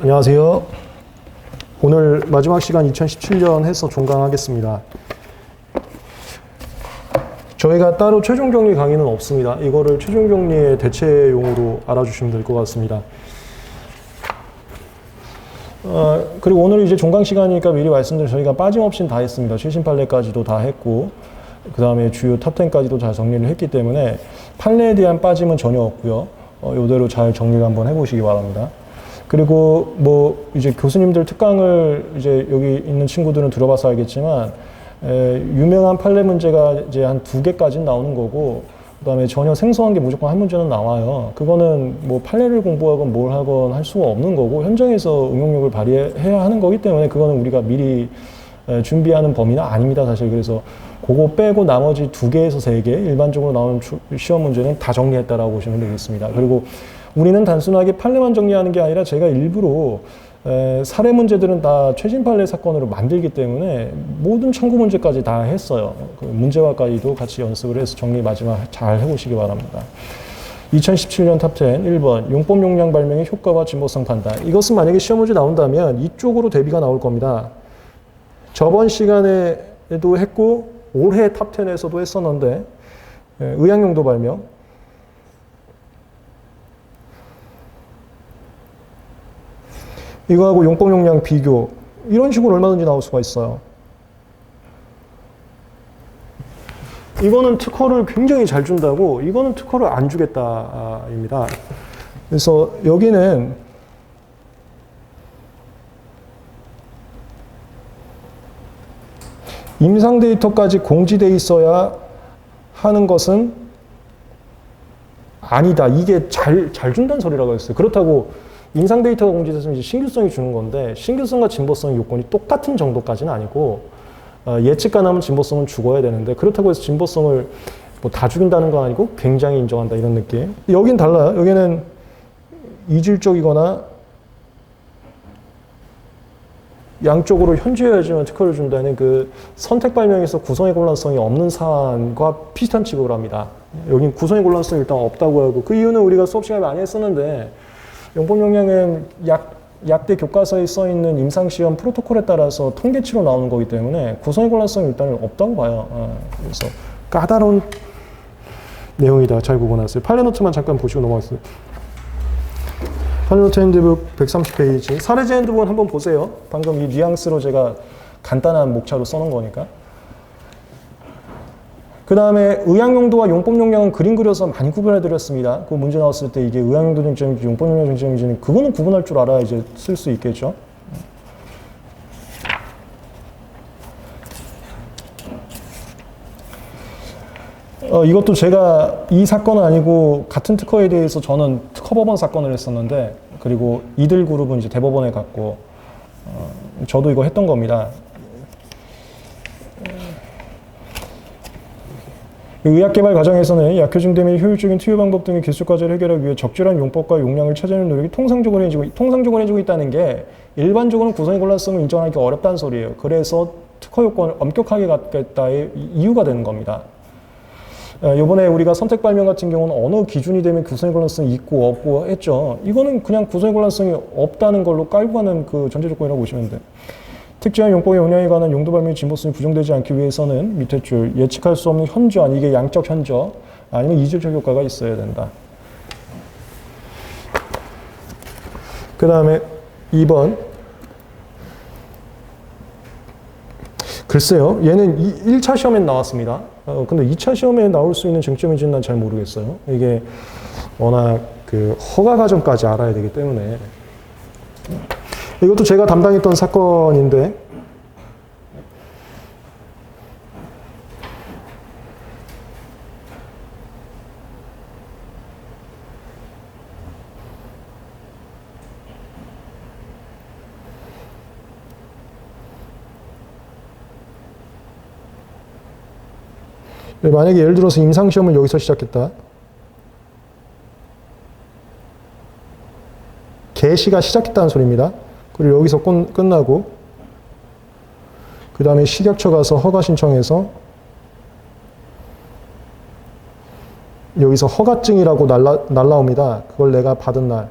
안녕하세요. 오늘 마지막 시간 2017년 해서 종강하겠습니다. 저희가 따로 최종 정리 강의는 없습니다. 이거를 최종 정리의 대체용으로 알아주시면 될 것 같습니다. 그리고 오늘 이제 종강 시간이니까 미리 말씀드린 저희가 빠짐없이 다 했습니다. 최신 판례까지도 다 했고, 그 다음에 주요 탑10까지도 잘 정리를 했기 때문에 판례에 대한 빠짐은 전혀 없고요. 이대로 잘 정리를 한번 해보시기 바랍니다. 그리고 뭐 이제 교수님들 특강을 이제 여기 있는 친구들은 들어봐서 알겠지만 유명한 판례 문제가 이제 한 2개까지는 나오는 거고, 그 다음에 전혀 생소한 게 무조건 한 문제는 나와요. 그거는 뭐 판례를 공부하건 뭘 하건 할 수가 없는 거고 현장에서 응용력을 발휘해야 하는 거기 때문에 그거는 우리가 미리 준비하는 범위는 아닙니다, 사실. 그래서 그거 빼고 나머지 2개에서 3개 일반적으로 나오는 시험 문제는 다 정리했다라고 보시면 되겠습니다. 그리고 우리는 단순하게 판례만 정리하는 게 아니라 제가 일부러 사례 문제들은 다 최신 판례 사건으로 만들기 때문에 모든 청구 문제까지 다 했어요. 그 문제화까지도 같이 연습을 해서 정리 마지막 잘 해보시기 바랍니다. 2017년 탑10 1번 용법 용량 발명의 효과와 진보성 판단. 이것은 만약에 시험 문제 나온다면 이쪽으로 대비가 나올 겁니다. 저번 시간에도 했고 올해 탑10에서도 했었는데 의학용도 발명, 이거하고 용법 용량 비교, 이런 식으로 얼마든지 나올 수가 있어요. 이거는 특허를 굉장히 잘 준다고, 이거는 특허를 안 주겠다입니다. 그래서 여기는 임상 데이터까지 공지돼 있어야 하는 것은 아니다. 이게 잘 준다는 소리라고 했어요. 그렇다고 임상 데이터가 공지됐으면 이제 신규성이 주는 건데, 신규성과 진보성 요건이 똑같은 정도까지는 아니고, 예측 가능하면 진보성은 죽어야 되는데, 그렇다고 해서 진보성을 뭐 다 죽인다는 건 아니고 굉장히 인정한다, 이런 느낌. 여긴 달라요. 여기는 이질적이거나 양쪽으로 현저해야지만 특허를 준다는 그 선택 발명에서 구성의 곤란성이 없는 사안과 비슷한 취급을 합니다. 여긴 구성의 곤란성이 일단 없다고 하고, 그 이유는 우리가 수업 시간에 많이 했었는데, 용법 용량은 약대 교과서에 써 있는 임상시험 프로토콜에 따라서 통계치로 나오는 거기 때문에 구성의 곤란성이 일단은 없다고 봐요. 그래서 까다로운 내용이다. 잘 구분했어요. 판례 노트만 잠깐 보시고 넘어갔어요. 판례 노트 핸드북 130페이지. 사례제 핸드북은 한번 보세요. 방금 이 뉘앙스로 제가 간단한 목차로 써놓은 거니까. 그 다음에 의학용도와 용법 용량은 그림 그려서 많이 구분해 드렸습니다. 그 문제 나왔을 때 이게 의학용도 쟁점인지 용법 용량 쟁점인지는 그거는 구분할 줄 알아야 이제 쓸 수 있겠죠. 이것도 제가 이 사건은 아니고 같은 특허에 대해서 저는 특허법원 사건을 했었는데, 그리고 이들 그룹은 이제 대법원에 갔고, 저도 이거 했던 겁니다. 의학개발 과정에서는 약효증 및 효율적인 투여 방법 등의 기술 과제를 해결하기 위해 적절한 용법과 용량을 찾아내는 노력이 통상적으로 해지고 있다는 게 일반적으로는 구성의 곤란성을 인정하기 어렵다는 소리예요. 그래서 특허 요건을 엄격하게 갖겠다의 이유가 되는 겁니다. 이번에 우리가 선택 발명 같은 경우는 어느 기준이 되면 구성의 곤란성이 있고 없고 했죠. 이거는 그냥 구성의 곤란성이 없다는 걸로 깔고 가는 그 전제 조건이라고 보시면 돼요. 특정한 용법의 용량에 관한 용도 발명의 진보성이 부정되지 않기 위해서는 밑에 줄 예측할 수 없는 현저한, 이게 양적 현저 아니면 이질적 효과가 있어야 된다. 그 다음에 2번. 글쎄요, 얘는 1차 시험엔 나왔습니다. 근데 2차 시험에 나올 수 있는 쟁점인지는 난 잘 모르겠어요. 이게 워낙 그 허가 과정까지 알아야 되기 때문에. 이것도 제가 담당했던 사건인데, 만약에 예를 들어서 임상시험을 여기서 시작했다. 개시가 시작했다는 소리입니다. 그리고 여기서 끝나고, 그 다음에 식약처 가서 허가 신청해서 여기서 허가증이라고 날라옵니다. 그걸 내가 받은 날.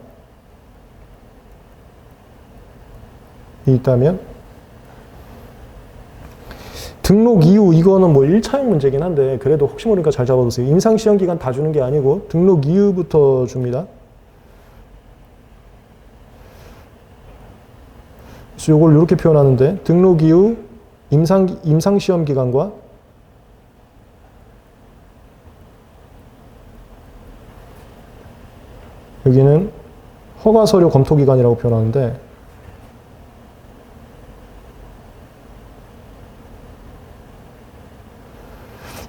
있다면 등록 이후 이거는 뭐 1차형 문제긴 한데 그래도 혹시 모르니까 잘 잡아두세요. 임상시험 기간 다 주는 게 아니고 등록 이후부터 줍니다. 그래서 이걸 이렇게 표현하는데 등록 이후 임상시험 기간과 여기는 허가서류 검토기간이라고 표현하는데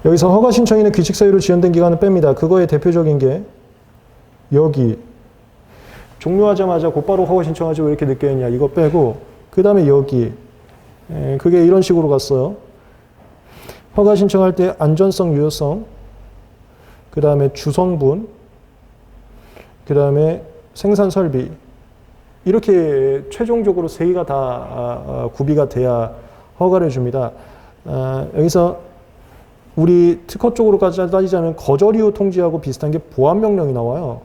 여기서 허가 신청인의 규칙 사유로 지연된 기간을 뺍니다. 그거의 대표적인 게 여기 종료하자마자 곧바로 허가 신청하지 왜 이렇게 늦게 했냐 이거 빼고 그 다음에 여기 그게 이런 식으로 갔어요. 허가 신청할 때 안전성, 유효성 그 다음에 주성분 그 다음에 생산 설비 이렇게 최종적으로 세 개가 다 구비가 돼야 허가를 줍니다. 여기서 우리 특허 쪽으로까지 따지자면 거절 이후 통지하고 비슷한 게 보안 명령이 나와요.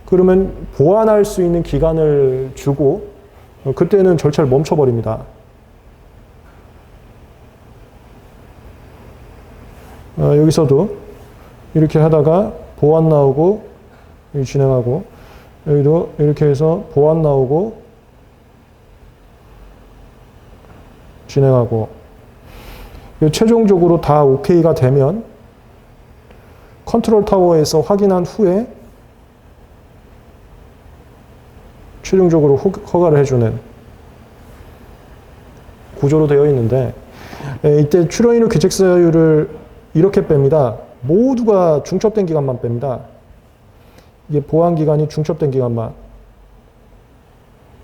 그러면 보완할 수 있는 기간을 주고 그때는 절차를 멈춰버립니다. 여기서도 이렇게 하다가 보완 나오고 진행하고 여기도 이렇게 해서 보완 나오고 진행하고 최종적으로 다 OK가 되면 컨트롤 타워에서 확인한 후에 최종적으로 허가를 해주는 구조로 되어 있는데 이때 출원인의 규칙 사유를 이렇게 뺍니다. 모두가 중첩된 기간만 뺍니다. 이게 보완 기간이 중첩된 기간만.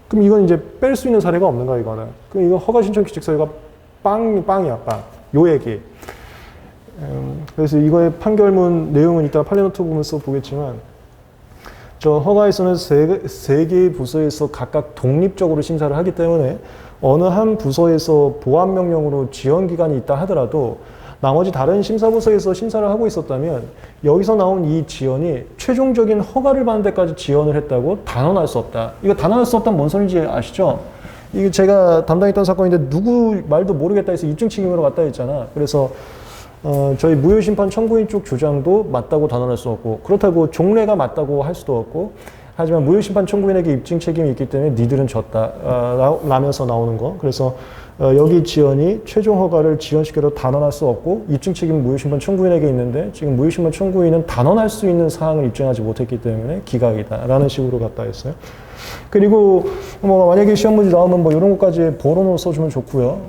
그럼 이건 이제 뺄 수 있는 사례가 없는가 이거는. 그럼 이건 허가 신청 규칙 사유가 빵이야 빵. 요 얘기. 그래서 이거의 판결문 내용은 이따 판례노트 보면서 보겠지만 저 허가에서는 세 개의 부서에서 각각 독립적으로 심사를 하기 때문에 어느 한 부서에서 보완 명령으로 지연 기간이 있다 하더라도 나머지 다른 심사부서에서 심사를 하고 있었다면 여기서 나온 이 지연이 최종적인 허가를 받는 데까지 지연을 했다고 단언할 수 없다. 이거 단언할 수 없다는 뭔 소리인지 아시죠? 이게 제가 담당했던 사건인데 누구 말도 모르겠다 해서 입증 책임으로 갔다 했잖아. 그래서 저희 무효심판 청구인 쪽 주장도 맞다고 단언할 수 없고 그렇다고 종래가 맞다고 할 수도 없고 하지만 무효심판 청구인에게 입증 책임이 있기 때문에 니들은 졌다 라면서 나오는 거. 그래서 여기 지연이 최종 허가를 지연시켜도 단언할 수 없고 입증 책임은 무효심판 청구인에게 있는데 지금 무효심판 청구인은 단언할 수 있는 사항을 입증하지 못했기 때문에 기각이다 라는 식으로 갔다 했어요. 그리고 뭐 만약에 시험 문제 나오면 뭐 이런 것까지 보론으로 써주면 좋고요.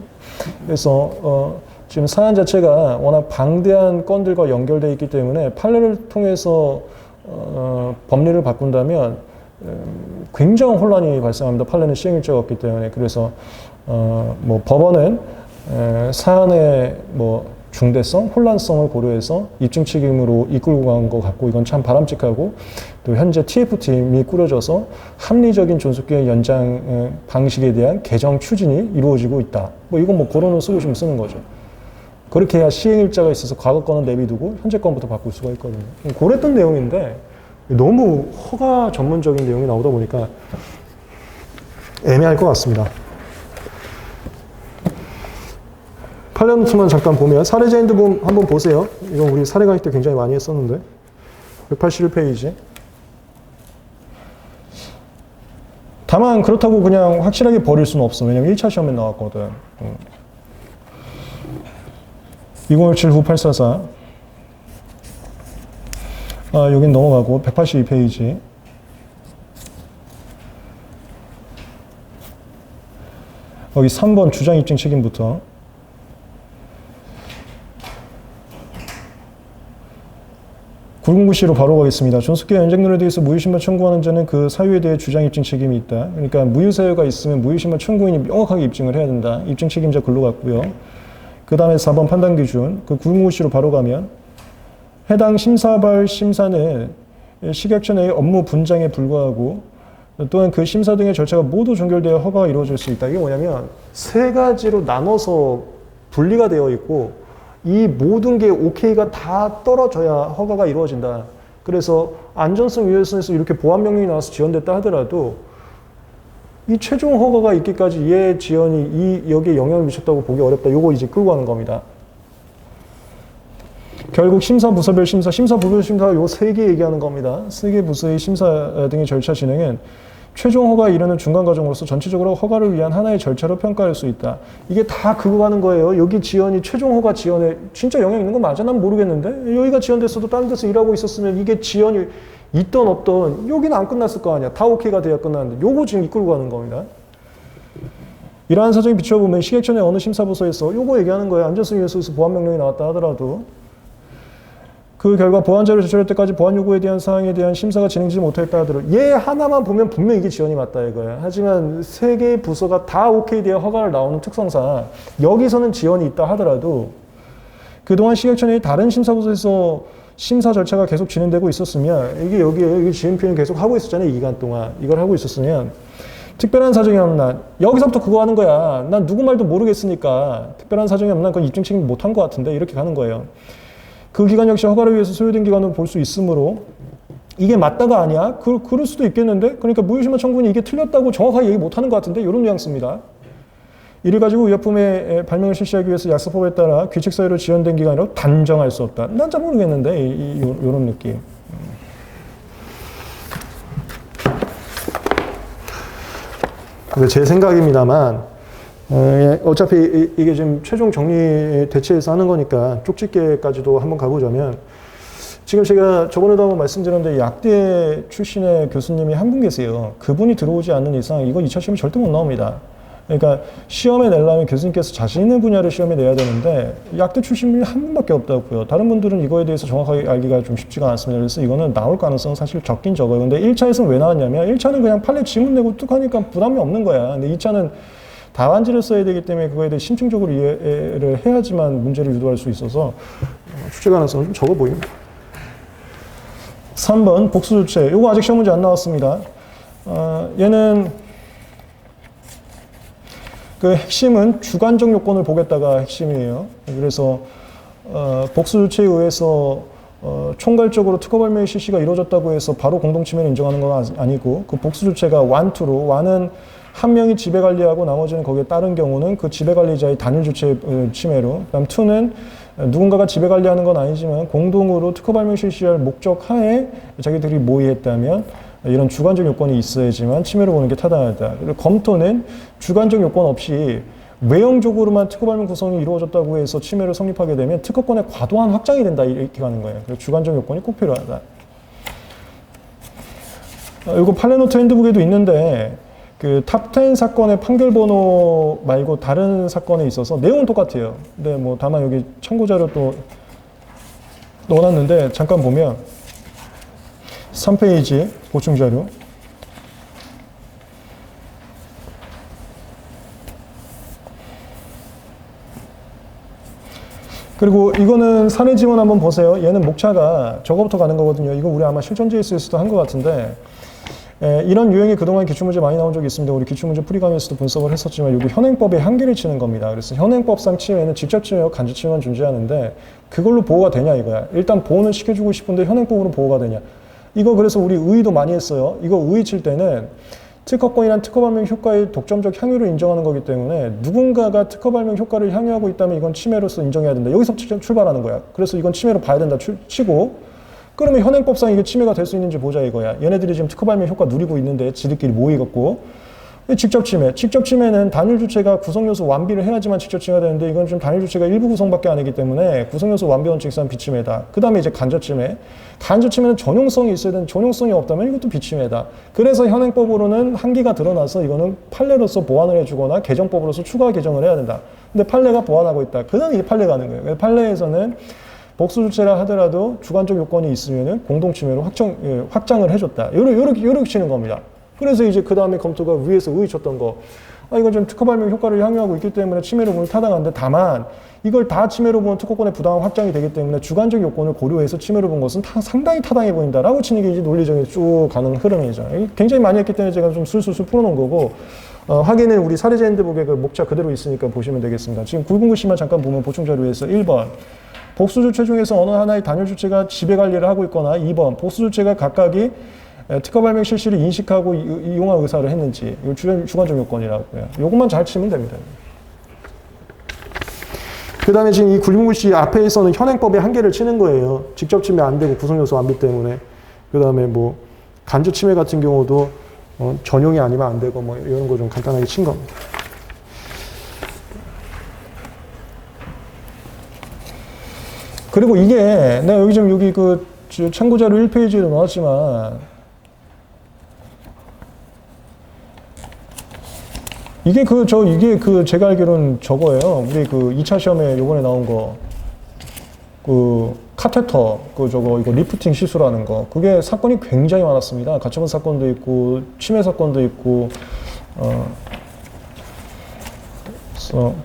그래서 지금 사안 자체가 워낙 방대한 건들과 연결되어 있기 때문에 판례를 통해서 법리를 바꾼다면 굉장한 혼란이 발생합니다. 판례는 시행일자가 없기 때문에. 그래서 뭐 법원은 사안의 뭐 중대성, 혼란성을 고려해서 입증 책임으로 이끌고 간 것 같고 이건 참 바람직하고 또 현재 TF팀이 꾸려져서 합리적인 존속기간 연장 방식에 대한 개정 추진이 이루어지고 있다. 뭐 이건 뭐 고론을 쓰고 싶으면 쓰는 거죠. 그렇게 해야 시행일자가 있어서 과거 거는 내비두고 현재 건부터 바꿀 수가 있거든요. 그랬던 내용인데 너무 허가 전문적인 내용이 나오다 보니까 애매할 것 같습니다. 판례노트만 잠깐 보면 사례자인도 한번 보세요. 이건 우리 사례 강의 때 굉장히 많이 했었는데 181페이지. 다만 그렇다고 그냥 확실하게 버릴 수는 없어. 왜냐면 1차 시험에 나왔거든. 2017-9844 여긴 넘어가고 182페이지. 여기 3번 주장 입증 책임부터 굵은글씨로 바로 가겠습니다. 존속기간 연장론에 대해서 무효심판 청구하는 자는 그 사유에 대해 주장 입증 책임이 있다. 그러니까 무효사유가 있으면 무효심판 청구인이 명확하게 입증을 해야 된다. 입증 책임자 글로 갔고요. 그 다음에 4번 판단 기준, 그 굵은글씨로 바로 가면 해당 심사발 심사는 식약처 내의 업무 분장에 불과하고 또한 그 심사 등의 절차가 모두 종결되어 허가가 이루어질 수 있다. 이게 뭐냐면 세 가지로 나눠서 분리가 되어 있고 이 모든 게 OK가 다 떨어져야 허가가 이루어진다. 그래서 안전성 위해서에서 이렇게 보안 명령이 나와서 지연됐다 하더라도 이 최종 허가가 있기까지 얘 지연이 여기에 영향을 미쳤다고 보기 어렵다. 요거 이제 끌고 가는 겁니다. 결국 심사 부서별 심사, 부서별 심사 요 세 개 얘기하는 겁니다. 세 개 부서의 심사 등의 절차 진행은 최종 허가에 이르는 중간 과정으로서 전체적으로 허가를 위한 하나의 절차로 평가할 수 있다. 이게 다 그거 가는 거예요. 여기 지연이 최종 허가 지연에 진짜 영향 있는 거 맞아? 난 모르겠는데 여기가 지연됐어도 다른 데서 일하고 있었으면 이게 지연이 있던 없던 여기는 안 끝났을 거 아니야. 다 오케이가 돼야 끝났는데 요거 지금 이끌고 가는 겁니다. 이러한 사정에 비춰보면 시객청의 어느 심사부서에서 요거 얘기하는 거예요. 안전성 위해서에서 보안 명령이 나왔다 하더라도 그 결과 보안 자료를 제출할 때까지 보안 요구에 대한 사항에 대한 심사가 진행되지 못했다 하더라도 얘 하나만 보면 분명 이게 지연이 맞다 이거예요. 하지만 세 개의 부서가 다 오케이 돼야 허가를 나오는 특성상 여기서는 지연이 있다 하더라도 그동안 시객청의 다른 심사부서에서 심사 절차가 계속 진행되고 있었으면 이게 여기에 GMP는 계속 하고 있었잖아요. 이 기간 동안 이걸 하고 있었으면 특별한 사정이 없나 여기서부터 그거 하는 거야. 난 누구 말도 모르겠으니까 특별한 사정이 없나 그건 입증 책임 못한 것 같은데 이렇게 가는 거예요. 그 기간 역시 허가를 위해서 소요된 기간으로 볼 수 있으므로 이게 맞다가 아니야? 그럴 수도 있겠는데 그러니까 무효심사 청구는 이게 틀렸다고 정확하게 얘기 못하는 것 같은데 이런 뉘앙스입니다. 이를 가지고 의약품의 발명을 실시하기 위해서 약사법에 따라 규칙 사유로 지연된 기간이라고 단정할 수 없다. 난 잘 모르겠는데 이런 느낌. 근데 제 생각입니다만 어차피 이게 지금 최종 정리 대체해서 하는 거니까 쪽집게까지도 한번 가보자면 지금 제가 저번에도 한번 말씀드렸는데 약대 출신의 교수님이 한 분 계세요. 그분이 들어오지 않는 이상 이건 2차 시험이 절대 못 나옵니다. 그러니까 시험에 내려면 교수님께서 자신의 분야를 시험에 내야 되는데 약대 출신분이 한 분밖에 없다고요. 다른 분들은 이거에 대해서 정확하게 알기가 좀 쉽지가 않습니다. 그래서 이거는 나올 가능성은 사실 적긴 적어요. 근데 1차에서는 왜 나왔냐면 1차는 그냥 판례 지문 내고 뚝 하니까 부담이 없는 거야. 근데 2차는 답안지를 써야 되기 때문에 그거에 대해 심층적으로 이해를 해야지만 문제를 유도할 수 있어서 출제 가능성은 좀 적어 보입니다. 3번 복수조치. 이거 아직 시험 문제 안 나왔습니다. 얘는 그 핵심은 주관적 요건을 보겠다가 핵심이에요. 그래서 복수조치에 의해서 총괄적으로 특허 발명의 실시가 이루어졌다고 해서 바로 공동침해를 인정하는 건 아니고 그 복수조치가 완투로 완은 한 명이 지배관리하고 나머지는 거기에 따른 경우는 그 지배관리자의 단일주체 침해로 그다음 투는 누군가가 지배관리하는 건 아니지만 공동으로 특허 발명 실시할 목적 하에 자기들이 모의했다면 이런 주관적 요건이 있어야지만 침해로 보는 게 타당하다. 그리고 검토는 주관적 요건 없이 외형적으로만 특허 발명 구성이 이루어졌다고 해서 침해를 성립하게 되면 특허권의 과도한 확장이 된다 이렇게 가는 거예요. 그래서 주관적 요건이 꼭 필요하다. 이거 팔레노트 핸드북에도 있는데 그 탑10 사건의 판결 번호 말고 다른 사건에 있어서 내용은 똑같아요. 근데 뭐 다만 여기 참고 자료 또 넣어놨는데 잠깐 보면 3페이지 보충 자료. 그리고 이거는 사내 지원 한번 보세요. 얘는 목차가 저거부터 가는 거거든요. 이거 우리 아마 실전 JS에서도 한 것 같은데 이런 유형이 그동안 기출문제 많이 나온 적이 있습니다. 우리 기출문제 풀이강에서도 분석을 했었지만 여기 현행법의 한계를 치는 겁니다. 그래서 현행법상 침해는 직접 침해와 간접 침해만 존재하는데 그걸로 보호가 되냐 이거야. 일단 보호는 시켜주고 싶은데 현행법으로 보호가 되냐. 이거 그래서 우리 의의도 많이 했어요. 이거 의의 칠 때는 특허권이란 특허 발명 효과의 독점적 향유를 인정하는 거기 때문에 누군가가 특허 발명 효과를 향유하고 있다면 이건 침해로서 인정해야 된다. 여기서 출발하는 거야. 그래서 이건 침해로 봐야 된다 치고 그러면 현행법상 이게 침해가 될 수 있는지 보자 이거야. 얘네들이 지금 특허 발명 효과 누리고 있는데 지들끼리 모이갖고 직접 침해. 직접 침해는 단일 주체가 구성 요소 완비를 해야지만 직접 침해가 되는데 이건 좀 단일 주체가 일부 구성밖에 아니기 때문에 구성 요소 완비 원칙상 비침해다. 그 다음에 이제 간접 침해. 간접 침해는 전용성이 있어야 되는 전용성이 없다면 이것도 비침해다. 그래서 현행법으로는 한계가 드러나서 이거는 판례로서 보완을 해주거나 개정법으로서 추가 개정을 해야 된다. 근데 판례가 보완하고 있다. 그 다음에 이게 판례가 하는 거예요. 판례에서는 복수주체라 하더라도 주관적 요건이 있으면은 공동침해로 확장을 해줬다. 요렇게 치는 겁니다. 그래서 이제 그 다음에 검토가 위에서 의의 쳤던 거. 이건 좀 특허 발명 효과를 향유하고 있기 때문에 침해로 보면 타당한데 다만 이걸 다 침해로 보면 특허권의 부당한 확장이 되기 때문에 주관적 요건을 고려해서 침해로 본 것은 상당히 타당해 보인다라고 치는 게 이제 논리적인 쭉 가는 흐름이죠. 굉장히 많이 했기 때문에 제가 좀 술술술 풀어놓은 거고 확인은 우리 사례자 핸드북에 그 목차 그대로 있으니까 보시면 되겠습니다. 지금 굵은 글씨만 잠깐 보면 보충 자료에서 1번 복수 주체 중에서 어느 하나의 단일 주체가 지배 관리를 하고 있거나 2번 복수 주체가 각각이 특허 발명 실시를 인식하고 이용할 의사를 했는지 이거 주관적 요건이라고요. 요것만 잘 치면 됩니다. 그 다음에 지금 이 굴림글씨 앞에서는 현행법의 한계를 치는 거예요. 직접 침해 안 되고 구성요소 완비 때문에. 그 다음에 뭐 간접 침해 같은 경우도 전용이 아니면 안 되고 뭐 이런 거 좀 간단하게 친 겁니다. 그리고 이게 내가 여기 좀 여기 그 참고자료 1페이지에 넣었지만 이게 제가 알기로는 저거예요. 우리 그 2차 시험에 요번에 나온 거. 카테터, 이거 리프팅 시술하는 거. 그게 사건이 굉장히 많았습니다. 가처분 사건도 있고, 침해 사건도 있고,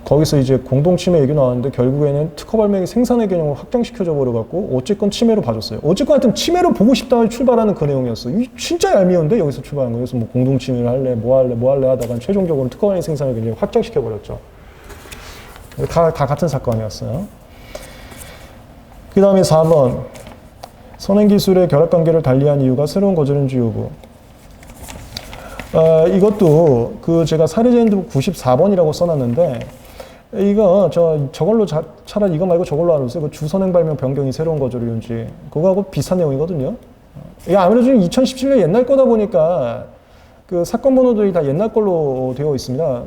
거기서 이제 공동 침해 얘기 나왔는데 결국에는 특허 발명이 생산의 개념을 확장시켜져 버려갖고 어쨌건 침해로 봐줬어요. 어쨌건 하여튼 침해로 보고 싶다 출발하는 그 내용이었어. 이 진짜 얄미운데 여기서 출발한 거예요. 그래서 뭐 공동 침해를 할래, 뭐 할래 하다가 최종적으로 특허 발명 생산의 개념을 확장시켜 버렸죠. 다 같은 사건이었어요. 그 다음에 4번. 선행기술의 결합관계를 달리한 이유가 새로운 거절인지 여부. 이것도 제가 사례제 핸드북 94번이라고 써놨는데, 이거, 저걸로 차라리 이거 말고 저걸로 알아보세요. 그 주선행 발명 변경이 새로운 거절이온지. 그거하고 비슷한 내용이거든요. 이게 아무래도 2017년 옛날 거다 보니까, 그 사건 번호들이 다 옛날 걸로 되어 있습니다.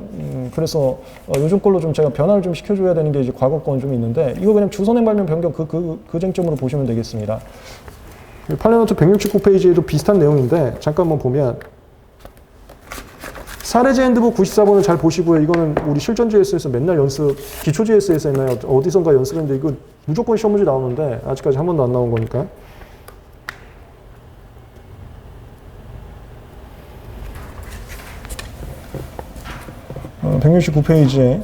그래서 요즘 걸로 좀 제가 변화를 좀 시켜줘야 되는 게 이제 과거 건 좀 있는데, 이거 그냥 주선행 발명 변경 그 쟁점으로 보시면 되겠습니다. 팔레노트 169페이지에도 비슷한 내용인데, 잠깐만 보면, 사례제 핸드북 94번을 잘 보시고요. 이거는 우리 실전 GS에서 맨날 연습, 기초 GS에서 했나요? 어디선가 연습했는데, 이거 무조건 시험 문제 나오는데, 아직까지 한 번도 안 나온 거니까. 169페이지에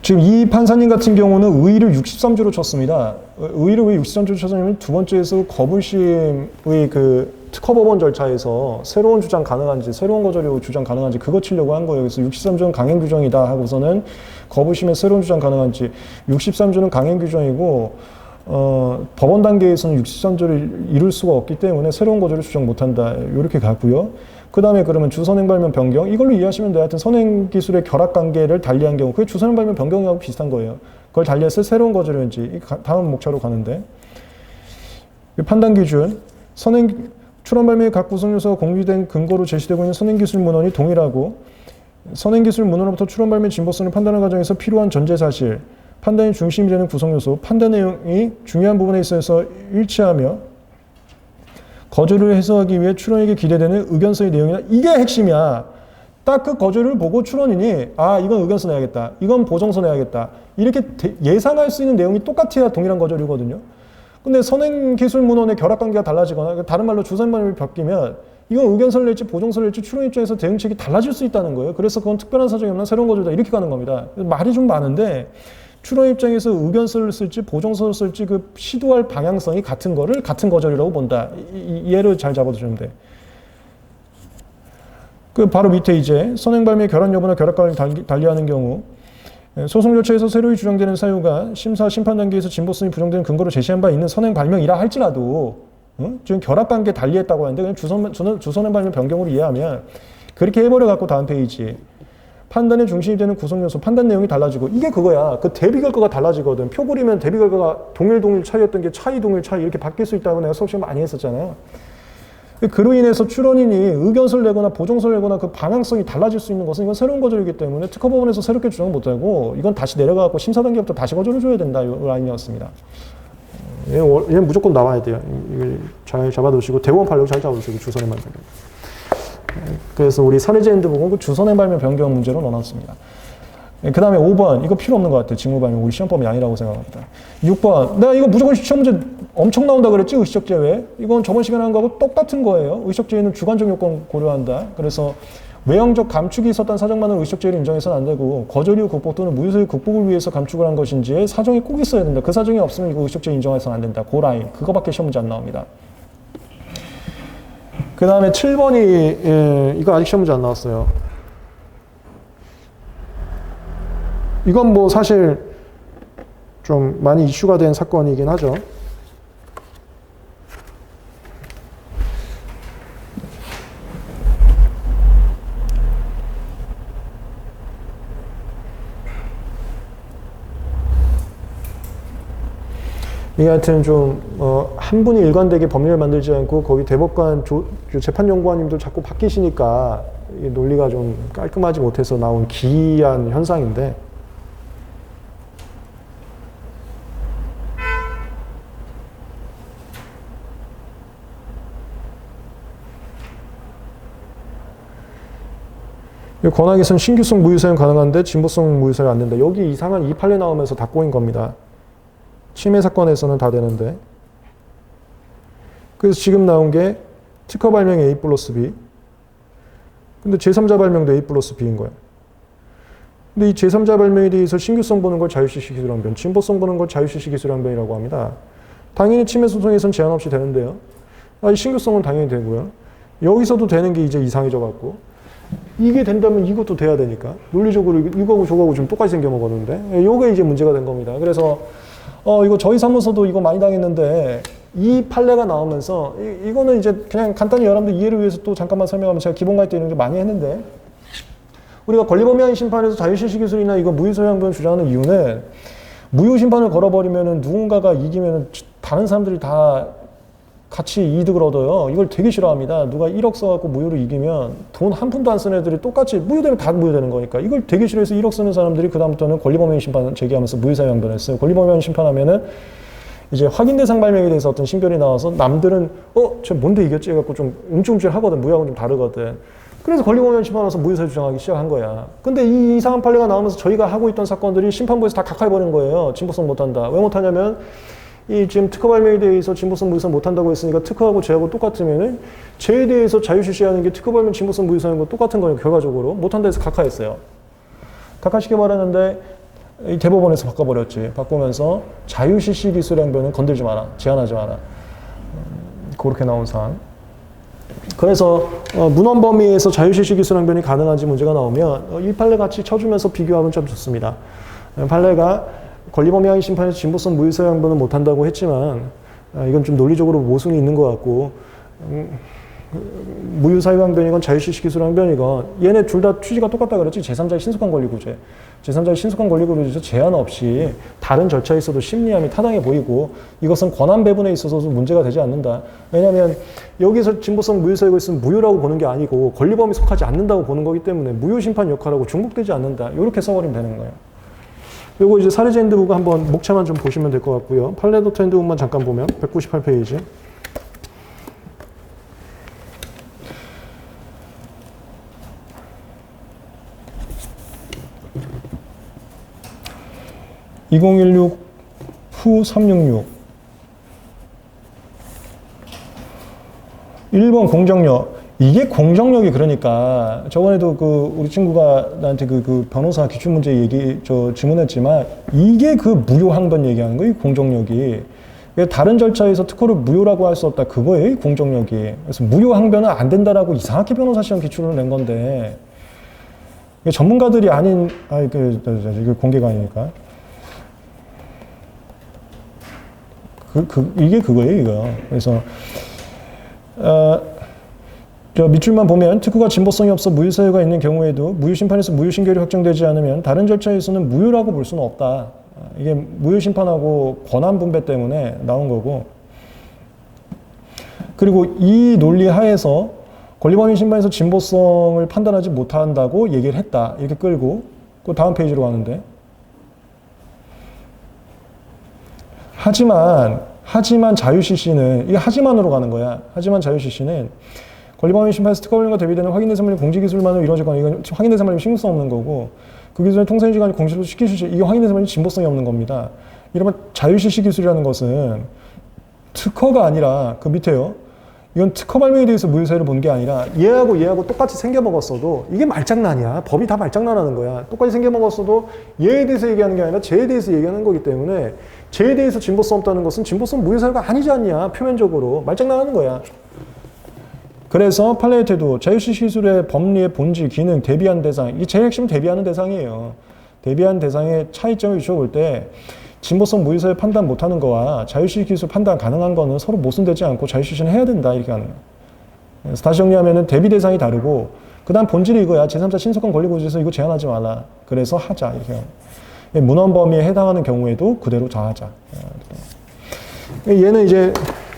지금 이 판사님 같은 경우는 의의를 63주로 쳤습니다. 의의를 왜 63주로 쳤냐면 두 번째에서 거부심의 그 특허법원 절차에서 새로운 주장 가능한지, 새로운 거절이고 주장 가능한지 그거 치려고 한 거예요. 그래서 63주는 강행 규정이다 하고서는 거부심의 새로운 주장 가능한지, 63주는 강행 규정이고 법원 단계에서는 63주를 이룰 수가 없기 때문에 새로운 거절을 주장 못한다. 이렇게 가고요. 그 다음에 그러면 주선행 발명 변경, 이걸로 이해하시면 돼요. 하여튼 선행 기술의 결합 관계를 달리한 경우, 그게 주선행 발명 변경하고 비슷한 거예요. 그걸 달리했을 때 새로운 거절인지, 다음 목차로 가는데, 판단 기준, 출원 발명의 각 구성 요소가 공유된 근거로 제시되고 있는 선행 기술 문헌이 동일하고, 선행 기술 문헌으로부터 출원 발명 진보성을 판단하는 과정에서 필요한 전제 사실, 판단이 중심이 되는 구성 요소, 판단 내용이 중요한 부분에 있어서 일치하며 거절을 해소하기 위해 출원에게 기대되는 의견서의 내용이나, 이게 핵심이야. 딱 그 거절을 보고 출원인이 이건 의견서 내야겠다, 이건 보정서 내야겠다, 이렇게 예상할 수 있는 내용이 똑같아야 동일한 거절이거든요. 근데 선행기술 문헌의 결합관계가 달라지거나 다른 말로 주선반을 바뀌면 이건 의견서를 낼지 보정서를 낼지 출원 입장에서 대응책이 달라질 수 있다는 거예요. 그래서 그건 특별한 사정이 없나 새로운 거절이다 이렇게 가는 겁니다. 말이 좀 많은데 출원 입장에서 의견서를 쓸지 보정서를 쓸지 그 시도할 방향성이 같은 거를 같은 거절이라고 본다. 이해를 잘 잡아두시면 돼. 그 바로 밑에 이제 선행 발명 결합 여부나 결합 관계를 달리하는 경우 소송 절차에서 새로이 주장되는 사유가 심사 심판 단계에서 진보성이 부정되는 근거로 제시한 바 있는 선행 발명이라 할지라도 지금 결합 관계 달리했다고 하는데 그냥 주선행 발명 변경으로 이해하면 그렇게 해버려 갖고 다음 페이지. 판단의 중심이 되는 구성 요소, 판단 내용이 달라지고, 이게 그거야. 그 대비 결과가 달라지거든. 표 그리면 대비 결과가 동일 차이였던 게 동일 차이 이렇게 바뀔 수 있다고 내가 수업 시간 많이 했었잖아요. 그로 인해서 출원인이 의견서를 내거나 보정서를 내거나 그 방향성이 달라질 수 있는 것은 이건 새로운 거절이기 때문에 특허법원에서 새롭게 주장을 못하고 이건 다시 내려가고 심사 단계부터 다시 거절을 줘야 된다. 이 라인이었습니다. 얘는 무조건 나와야 돼요. 이걸 잘 잡아두시고 대원 판례로 잘 잡아두시고 주선의 말씀. 그래서 우리 사례제 핸드북은 그 주선행 발명 변경 문제로 넣어놨습니다. 그 다음에 5번, 이거 필요 없는 것 같아요. 직무 발명, 우리 시험법이 아니라고 생각합니다. 6번, 내가 이거 무조건 시험 문제 엄청 나온다 그랬지, 의식적 제외. 이건 저번 시간에 한 거하고 똑같은 거예요. 의식적 제외는 주관적 요건 고려한다. 그래서 외형적 감축이 있었다는 사정만으로 의식적 제외를 인정해서는 안 되고, 거절 이후 극복 또는 무효소의 극복을 위해서 감축을 한 것인지에 사정이 꼭 있어야 된다. 그 사정이 없으면 이거 의식적 제외 인정해서는 안 된다. 그 라인, 그거밖에 시험 문제 안 나옵니다. 그 다음에 7번이, 이거 아직 시험 문제 안 나왔어요. 이건 뭐 사실 좀 많이 이슈가 된 사건이긴 하죠. 이게 하여튼 좀, 한 분이 일관되게 법률을 만들지 않고 거기 대법관 재판연구원님도 자꾸 바뀌시니까 이 논리가 좀 깔끔하지 못해서 나온 기이한 현상인데, 권하기선 신규성 무효 사용 가능한데 진보성 무효 사용 안 된다. 여기 이상한 이 판례 나오면서 다 꼬인 겁니다. 침해 사건에서는 다 되는데. 그래서 지금 나온 게 특허 발명 A 플러스 B. 근데 제3자 발명도 A 플러스 B인 거야. 근데 이 제3자 발명에 대해서 신규성 보는 걸 자유실시 기술항변, 진보성 보는 걸 자유실시 기술항변이라고 합니다. 당연히 침해 소송에서는 제한 없이 되는데요. 이 신규성은 당연히 되고요. 여기서도 되는 게 이제 이상해져 갖고. 이게 된다면 이것도 돼야 되니까. 논리적으로 이거하고 저거하고 좀 똑같이 생겨 먹었는데. 요게 이제 문제가 된 겁니다. 그래서 이거 저희 사무소도 이거 많이 당했는데 이 판례가 나오면서 이거는 이제 그냥 간단히 여러분들 이해를 위해서 또 잠깐만 설명하면 제가 기본 갈등 이런 게 많이 했는데 우리가 권리범위한 심판에서 자유실시 기술이나 이거 무효소양변 주장하는 이유는 무효 심판을 걸어버리면은 누군가가 이기면은 다른 사람들이 다 같이 이득을 얻어요. 이걸 되게 싫어합니다. 누가 1억 써갖고 무효로 이기면 돈 한 푼도 안 쓴 애들이 똑같이 무효되면 다 무효되는 거니까. 이걸 되게 싫어해서 1억 쓰는 사람들이 그다음부터는 권리범위 심판 제기하면서 무효사유 양변했어요. 권리범위 심판하면은 이제 확인 대상 발명에 대해서 어떤 신결이 나와서 남들은 쟤 뭔데 이겼지 해갖고 좀 움찔움찔 하거든. 무효하고는 좀 다르거든. 그래서 권리범위 심판하면서 무효사유 주장하기 시작한 거야. 근데 이 이상한 판례가 나오면서 저희가 하고 있던 사건들이 심판부에서 다 각하해버린 거예요. 진보성 못한다. 왜 못하냐면 이 지금 특허 발명에 대해서 진보성 무효사유 못한다고 했으니까 특허하고 죄하고 똑같으면은 죄에 대해서 자유실시하는 게 특허 발명 진보성 무효사유하고 똑같은 거예요. 결과적으로 못한다 해서 각하했어요. 각하시켜버렸는데 이 대법원에서 바꿔버렸지. 바꾸면서 자유실시 기술 행변은 건들지 마라. 제한하지 마라. 그렇게 나온 사안. 그래서 문헌 범위에서 자유실시 기술 행변이 가능한지 문제가 나오면 이 판례 같이 쳐주면서 비교하면 좀 좋습니다. 판례가 권리범위 심판에서 진보성 무효사유 양변은 못한다고 했지만 이건 좀 논리적으로 모순이 있는 것 같고 무효사유 양변이건 자유실시 기술 양변이건 얘네 둘 다 취지가 똑같다 그랬지. 제3자의 신속한 권리구제. 제3자의 신속한 권리구제에서 제한 없이 다른 절차에 있어도 심리함이 타당해 보이고 이것은 권한 배분에 있어서도 문제가 되지 않는다. 왜냐하면 여기서 진보성 무효사유가 있으면 무효라고 보는 게 아니고 권리범위에 속하지 않는다고 보는 거기 때문에 무효심판 역할하고 중복되지 않는다. 이렇게 써버리면 되는 거예요. 요거 이제 사례제 핸드북 한번 목차만 좀 보시면 될 것 같고요. 판례도트 핸드북만 잠깐 보면 198페이지. (2016) 후 366 1번 공정력. 이게 공정력이 그러니까 저번에도 우리 친구가 나한테 그 변호사 기출 문제 질문했지만 이게 그 무효 항변 얘기하는 거예요. 이 공정력이. 다른 절차에서 특허를 무효라고 할 수 없다. 그거예요. 이 공정력이. 그래서 무효 항변은 안 된다라고 이상하게 변호사 시험 기출을 낸 건데 전문가들이 아닌 이거 공개가 아니니까. 이게 그거예요. 이거. 그래서 밑줄만 보면 특허가 진보성이 없어 무효사유가 있는 경우에도 무효심판에서 무효신결이 확정되지 않으면 다른 절차에서는 무효라고 볼 수는 없다. 이게 무효심판하고 권한분배 때문에 나온 거고 그리고 이 논리 하에서 권리범위 심판에서 진보성을 판단하지 못한다고 얘기를 했다. 이렇게 끌고 그 다음 페이지로 가는데 하지만 자유실시는 이게 하지만으로 가는 거야. 하지만 자유실시는 권리범위 심판에서 특허 발명과 대비되는 확인 대상 발명 공지 기술만으로 이루어지거나 이건 확인 대상 발명 신고성 없는 거고 그 기술의 통상 시간이 공시로 시킬 수 이게 확인 대상 발명 진보성이 없는 겁니다. 이러면 자유실시 기술이라는 것은 특허가 아니라 그 밑에요. 이건 특허 발명에 대해서 무효사유를 본 게 아니라 얘하고 똑같이 생겨먹었어도 이게 말장난이야. 법이 다 말장난하는 거야. 똑같이 생겨먹었어도 얘에 대해서 얘기하는 게 아니라 쟤에 대해서 얘기하는 거기 때문에 쟤에 대해서 진보성 없다는 것은 진보성 무효사유가 아니지 않냐. 표면적으로 말장난하는 거야. 그래서 판례의 태도, 자유실시 기술의 법리의 본질, 기능, 대비한 대상. 이게 제일 핵심은 대비하는 대상이에요. 대비한 대상의 차이점을 비춰볼 때 진보성 무이사회 판단 못하는 거와 자유시시 기술 판단 가능한 거는 서로 모순되지 않고 자유시시는 해야 된다 이렇게 하는 거예요. 그래서 다시 정리하면은 대비 대상이 다르고 그다음 본질이 이거야. 제3자 신속한 권리구조에서 이거 제한하지 말라. 그래서 하자 이렇게 하는 거예요. 문헌 범위에 해당하는 경우에도 그대로 다 하자. 얘는 이제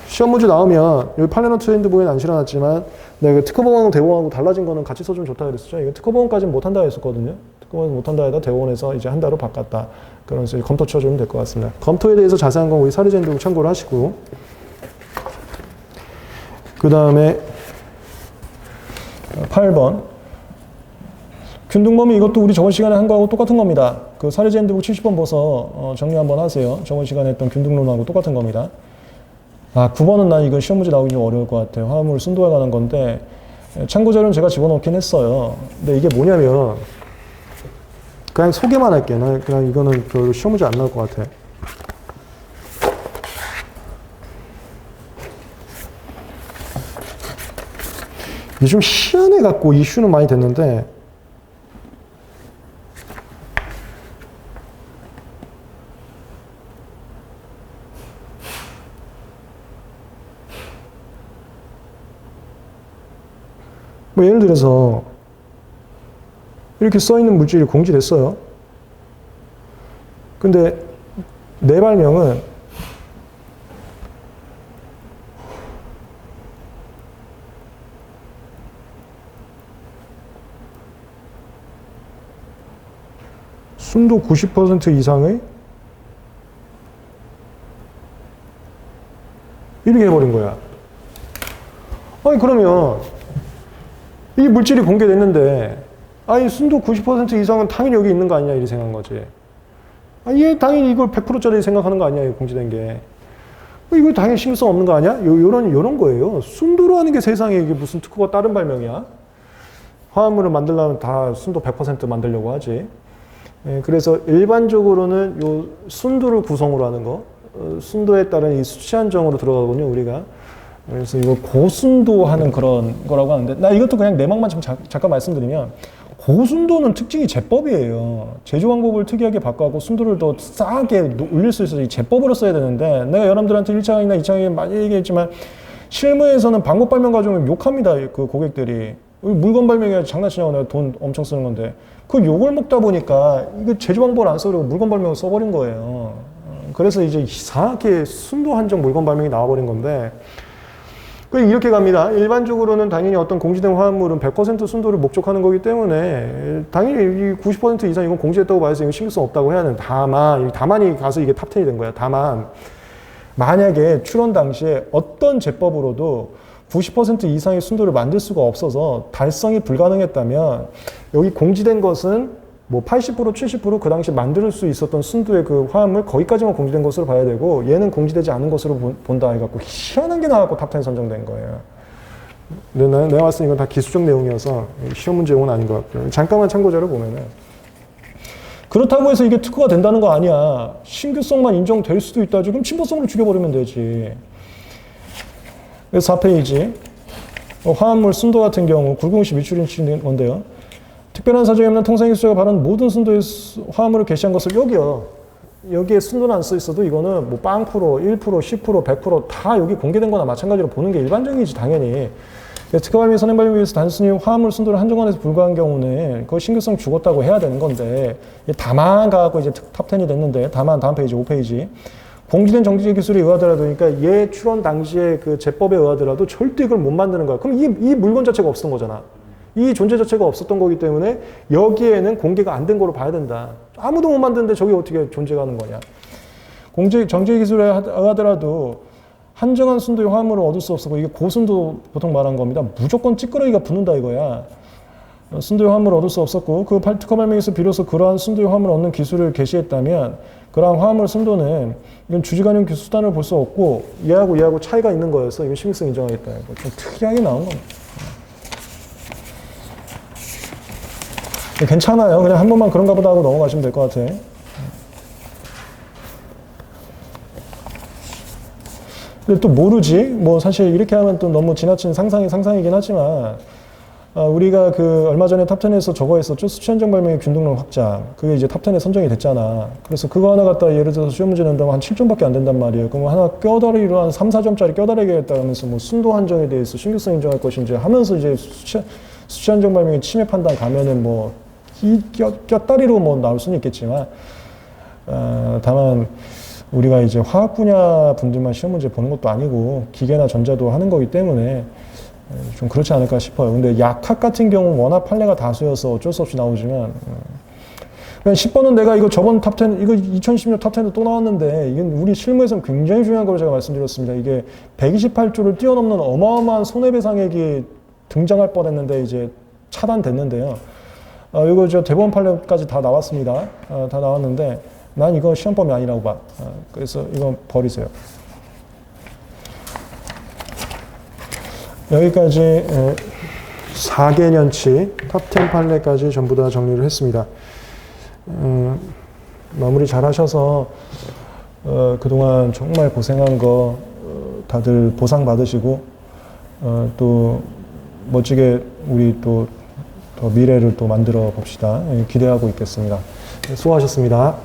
시험 문제 나오면 여기 팔레노 트렌드 보이는 안 실어놨지만 내가 특허보험하고 대법원하고 달라진 거는 같이 써주면 좋다 그랬었죠. 이거 특허보험까지는 못한다 했었거든요. 특허보험 못한다 해다 대법원에서 이제 한다로 바꿨다. 그러면서 검토 쳐주면 될 것 같습니다. 검토에 대해서 자세한 건 우리 사례제도 참고를 하시고 그 다음에 8번 균등범위 이것도 우리 저번 시간에 한 거하고 똑같은 겁니다. 그 사례제 핸드북 70번 보서 정리 한번 하세요. 저번 시간에 했던 균등론하고 똑같은 겁니다. 9번은 난 이거 시험 문제 나오기 좀 어려울 것 같아요. 화합물 순도에 관한 건데 참고 자료는 제가 집어넣긴 했어요. 근데 이게 뭐냐면 그냥 소개만 할게요. 그냥 이거는 별로 시험 문제 안 나올 것 같아. 이게 좀 희한해 갖고 이슈는 많이 됐는데 뭐 예를 들어서 이렇게 써있는 물질이 공지됐어요. 근데 내 발명은 순도 90% 이상의 이렇게 해버린 거야. 아니 그러면 이 물질이 공개됐는데 아니 순도 90% 이상은 당연히 여기 있는 거 아니냐 이렇게 생각한 거지. 얘 당연히 이걸 100%짜리 생각하는 거 아니야 공지된 게. 이거 당연히 신경성 없는 거 아니야? 요런 거예요. 순도로 하는 게 세상에 이게 무슨 특허가 다른 발명이야? 화합물을 만들려면 다 순도 100% 만들려고 하지. 그래서 일반적으로는 요 순도를 구성으로 하는 거, 순도에 따른 이 수치 한정으로 들어가거든요, 우리가. 그래서 이거 고순도 하는 그런 거라고 하는데, 나 이것도 그냥 내막만 좀 잠깐 말씀드리면, 고순도는 특징이 제법이에요. 제조 방법을 특이하게 바꿔갖고 순도를 더 싸게 올릴 수 있어서 이 제법으로 써야 되는데, 내가 여러분들한테 1차강이나 2차강에 많이 얘기했지만, 실무에서는 방법 발명 가져오면 욕합니다, 그 고객들이. 물건 발명이 장난치냐고 내가 돈 엄청 쓰는 건데. 그 욕을 먹다 보니까 이거 제조 방법을 안 써버리고 물건 발명을 써버린 거예요. 그래서 이제 이상하게 순도 한정 물건 발명이 나와버린 건데, 이렇게 갑니다. 일반적으로는 당연히 어떤 공지된 화합물은 100% 순도를 목적하는 거기 때문에 당연히 90% 이상 이건 공지됐다고 봐서 이거 신경성 없다고 해야 하는. 다만이 가서 이게 탑10이 된 거야. 다만 만약에 출원 당시에 어떤 제법으로도 90% 이상의 순도를 만들 수가 없어서 달성이 불가능했다면 여기 공지된 것은 뭐 80%, 70%그 당시 만들 수 있었던 순도의 그 화합물 거기까지만 공지된 것으로 봐야 되고 얘는 공지되지 않은 것으로 본다 해갖고 희한한 게 나와갖고 탑10 선정된 거예요. 근데 내가 봤을 때 이건 다 기술적 내용이어서 시험 문제용은 아닌 것 같고요. 잠깐만 참고자를 보면은 그렇다고 해서 이게 특허가 된다는 거 아니야. 신규성만 인정될 수도 있다. 지금 친보성으로 죽여버리면 되지. 그래서 4페이지 화합물 순도 같은 경우 굵음없이 밀출인 건데요. 특별한 사정이 없는 통상기술자가 바른 모든 순도의 화합물을 게시한 것을 여기에 순도는 안 써 있어도 이거는 뭐 0%, 1%, 10%, 100%다 여기 공개된 거나 마찬가지로 보는 게 일반적이지 당연히. 특허 발명, 선행 발명에 위해서 단순히 화합물 순도를 한정관에서 불과한 경우는 그거 신규성 죽었다고 해야 되는 건데 다만 가고 이제 탑10이 됐는데 다만 다음 페이지 5페이지 공지된 정지 기술에 의하더라도 그러니까 얘 출원 당시에 그 제법에 의하더라도 절대 이걸 못 만드는 거야. 그럼 이 물건 자체가 없었던 거잖아. 이 존재 자체가 없었던 거기 때문에 여기에는 공개가 안 된 거로 봐야 된다. 아무도 못 만드는데 저게 어떻게 존재가 하는 거냐. 정지 기술에 의하더라도 한정한 순도의 화합물을 얻을 수 없었고 이게 고순도 보통 말한 겁니다. 무조건 찌끄러기가 붙는다 이거야. 순도의 화합물을 얻을 수 없었고 그 특허 발명에서 비로소 그러한 순도의 화합물을 얻는 기술을 개시했다면 그러한 화합물 순도는 이건 주지관용 수단을 볼 수 없고 얘하고 차이가 있는 거여서 이건 신빙성 인정하겠다. 좀 특이하게 나온 겁니다. 괜찮아요. 그냥 한 번만 그런가 보다 하고 넘어가시면 될 것 같아. 근데 또 모르지. 뭐 사실 이렇게 하면 또 너무 지나친 상상이긴 하지만 우리가 그 얼마 전에 탑10에서 저거 했었죠. 수치안정 발명의 균등론 확장. 그게 이제 탑10에 선정이 됐잖아. 그래서 그거 하나 갖다 예를 들어서 시험 문제 낸다면 한 7점밖에 안 된단 말이에요. 그럼 하나 껴다리로 한 3, 4점짜리 껴다리겠다 하면서 뭐 순도 한정에 대해서 신규성 인정할 것인지 하면서 이제 수치안정 발명의 침해 판단 가면은 뭐 껴다리로 뭐 나올 수는 있겠지만, 다만 우리가 이제 화학 분야 분들만 시험 문제 보는 것도 아니고 기계나 전자도 하는 거기 때문에 좀 그렇지 않을까 싶어요. 근데 약학 같은 경우는 워낙 판례가 다수여서 어쩔 수 없이 나오지만, 그냥 10번은 내가 이거 저번 탑10, 이거 2016 탑10도 또 나왔는데, 이건 우리 실무에서는 굉장히 중요한 걸 제가 말씀드렸습니다. 이게 128조를 뛰어넘는 어마어마한 손해배상액이 등장할 뻔 했는데, 이제 차단됐는데요. 이거 저 대법원 판례까지 다 나왔습니다. 다 나왔는데, 난 이거 시험범위 아니라고 봐. 그래서 이건 버리세요. 여기까지 4개년치 탑10 판례까지 전부 다 정리를 했습니다. 마무리 잘 하셔서 그동안 정말 고생한 거 다들 보상 받으시고 또 멋지게 우리 또 더 미래를 또 만들어 봅시다. 기대하고 있겠습니다. 수고하셨습니다.